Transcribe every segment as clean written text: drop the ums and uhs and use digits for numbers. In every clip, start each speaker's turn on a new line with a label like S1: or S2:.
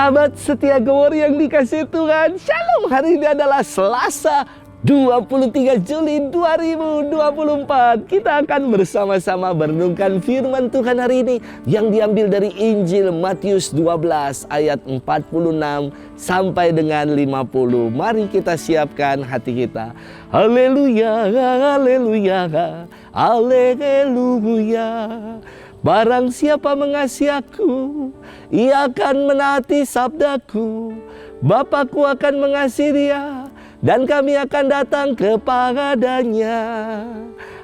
S1: Sahabat setia Gowor yang dikasihi Tuhan, Shalom. Hari ini adalah Selasa 23 Juli 2024. Kita akan bersama-sama merenungkan firman Tuhan hari ini yang diambil dari Injil Matius 12 ayat 46 sampai dengan 50. Mari kita siapkan hati kita. Haleluya, haleluya, haleluya. Barang siapa mengasihi aku, ia akan menaati sabdaku. Bapakku akan mengasihi dia, dan kami akan datang kepadanya.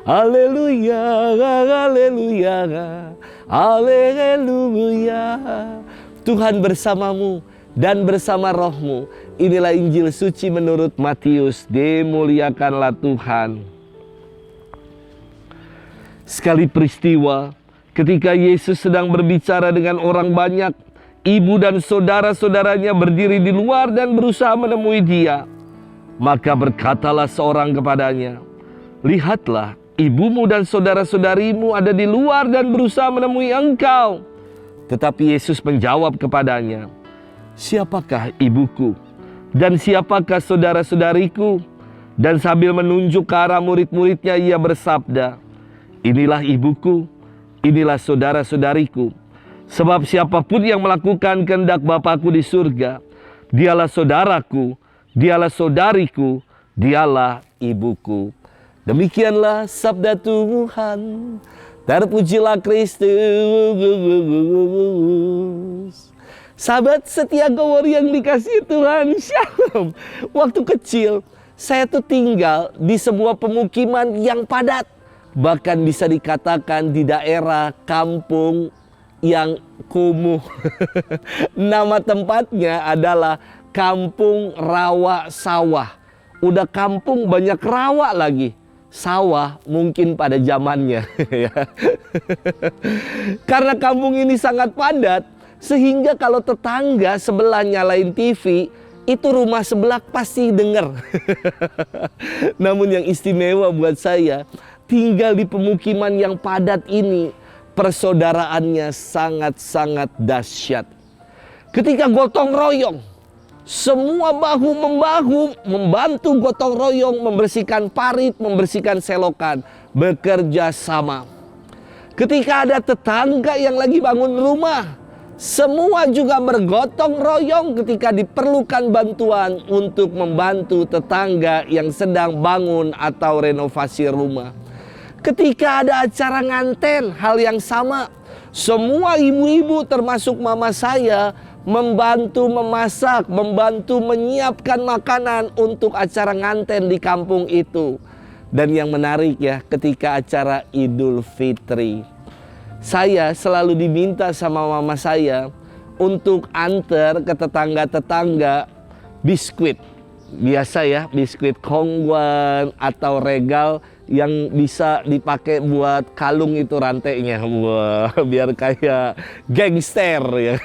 S1: Haleluya, haleluya, haleluya. Tuhan bersamamu dan bersama rohmu. Inilah Injil suci menurut Matius. Dimuliakanlah Tuhan. Sekali peristiwa ketika Yesus sedang berbicara dengan orang banyak, ibu dan saudara-saudaranya berdiri di luar dan berusaha menemui dia. Maka berkatalah seorang kepadanya, "Lihatlah, ibumu dan saudara-saudarimu ada di luar dan berusaha menemui engkau." Tetapi Yesus menjawab kepadanya, "Siapakah ibuku dan siapakah saudara-saudariku?" Dan sambil menunjuk ke arah murid-muridnya, ia bersabda, "Inilah ibuku, inilah saudara-saudariku. Sebab siapapun yang melakukan kehendak Bapakku di surga, dialah saudaraku, dialah saudariku, dialah ibuku." Demikianlah sabda Tuhan. Terpujilah Kristus. Sahabat setia Gowor yang dikasihi Tuhan, Shalom. Waktu kecil, saya tuh tinggal di sebuah pemukiman yang padat. Bahkan bisa dikatakan di daerah kampung yang kumuh. Nama tempatnya adalah Kampung Rawa Sawah. Udah kampung banyak rawa lagi. Sawah mungkin pada zamannya. Karena kampung ini sangat padat, sehingga kalau tetangga sebelah nyalain TV, itu rumah sebelah pasti dengar. Namun yang istimewa buat saya, tinggal di pemukiman yang padat ini, persaudaraannya sangat-sangat dahsyat. Ketika gotong royong, semua bahu-membahu membantu gotong royong membersihkan parit, membersihkan selokan, bekerja sama. Ketika ada tetangga yang lagi bangun rumah, semua juga bergotong royong ketika diperlukan bantuan untuk membantu tetangga yang sedang bangun atau renovasi rumah. Ketika ada acara nganten, hal yang sama. Semua ibu-ibu termasuk mama saya membantu memasak, membantu menyiapkan makanan untuk acara nganten di kampung itu. Dan yang menarik ya, ketika acara Idul Fitri, saya selalu diminta sama mama saya untuk antar ke tetangga-tetangga biskuit. Biasa ya, biskuit Kongguan atau Regal yang bisa dipakai buat kalung itu rantainya. Wah, biar kayak gangster ya.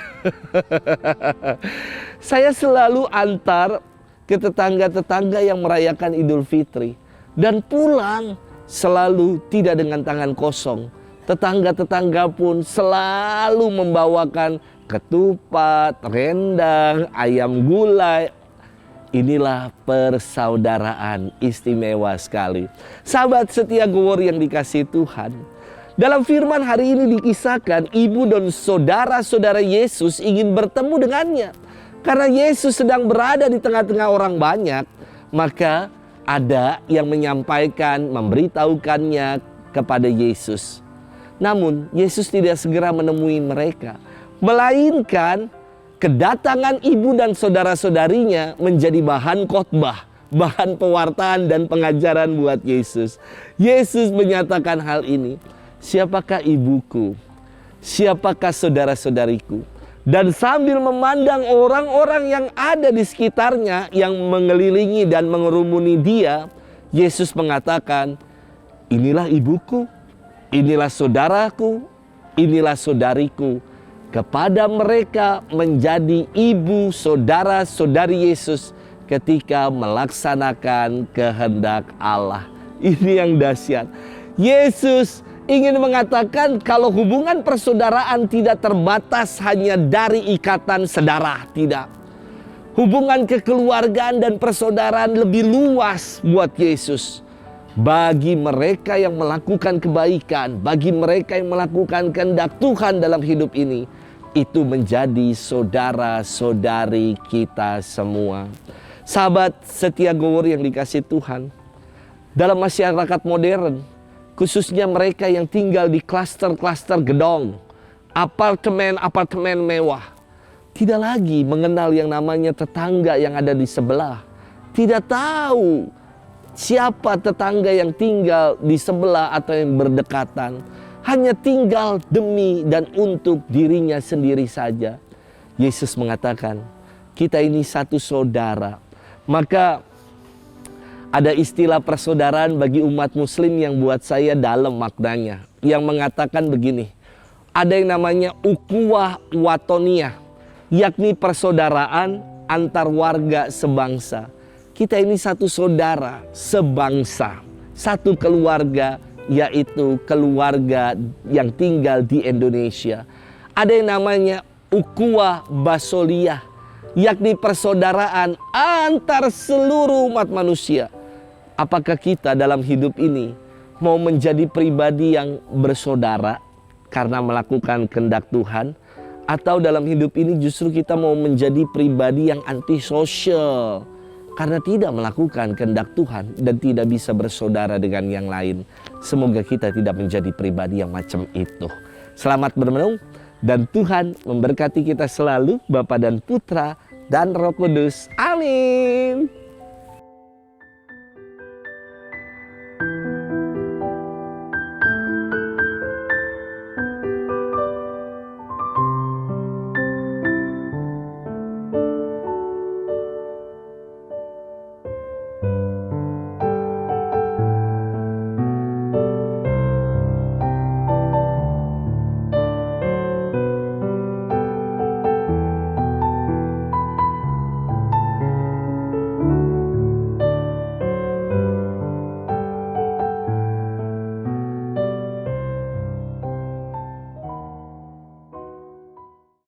S1: Saya selalu antar ke tetangga-tetangga yang merayakan Idul Fitri. Dan pulang selalu tidak dengan tangan kosong. Tetangga-tetangga pun selalu membawakan ketupat, rendang, ayam gulai. Inilah persaudaraan istimewa sekali. Sahabat setia Gowor yang dikasihi Tuhan, dalam firman hari ini dikisahkan ibu dan saudara-saudara Yesus ingin bertemu dengannya. Karena Yesus sedang berada di tengah-tengah orang banyak, maka ada yang menyampaikan, memberitahukannya kepada Yesus. Namun Yesus tidak segera menemui mereka, melainkan kedatangan ibu dan saudara-saudarinya menjadi bahan khotbah, bahan pewartaan dan pengajaran buat Yesus. Yesus menyatakan hal ini, "Siapakah ibuku? Siapakah saudara-saudariku?" Dan sambil memandang orang-orang yang ada di sekitarnya yang mengelilingi dan mengerumuni dia, Yesus mengatakan, "Inilah ibuku, inilah saudaraku, inilah saudariku." Kepada mereka menjadi ibu saudara-saudari Yesus ketika melaksanakan kehendak Allah. Ini yang dahsyat. Yesus ingin mengatakan kalau hubungan persaudaraan tidak terbatas hanya dari ikatan sedarah, tidak. Hubungan kekeluargaan dan persaudaraan lebih luas buat Yesus. Bagi mereka yang melakukan kebaikan, bagi mereka yang melakukan kehendak Tuhan dalam hidup ini, itu menjadi saudara-saudari kita semua. Sahabat setia Gowor yang dikasihi Tuhan, dalam masyarakat modern, khususnya mereka yang tinggal di klaster-klaster gedong, apartemen-apartemen mewah, tidak lagi mengenal yang namanya tetangga yang ada di sebelah. Tidak tahu siapa tetangga yang tinggal di sebelah atau yang berdekatan. Hanya tinggal demi dan untuk dirinya sendiri saja. Yesus mengatakan, kita ini satu saudara. Maka ada istilah persaudaraan bagi umat muslim yang buat saya dalam maknanya. Yang mengatakan begini, ada yang namanya ukhuwah watoniyah, yakni persaudaraan antar warga sebangsa. Kita ini satu saudara sebangsa, satu keluarga, yaitu keluarga yang tinggal di Indonesia. Ada yang namanya ukhuwah basoliyah, yakni persaudaraan antar seluruh umat manusia. Apakah kita dalam hidup ini mau menjadi pribadi yang bersaudara karena melakukan kehendak Tuhan? Atau dalam hidup ini justru kita mau menjadi pribadi yang antisosial karena tidak melakukan kehendak Tuhan dan tidak bisa bersaudara dengan yang lain? Semoga kita tidak menjadi pribadi yang macam itu. Selamat bermenung dan Tuhan memberkati kita selalu, Bapa dan Putra dan Roh Kudus. Amin.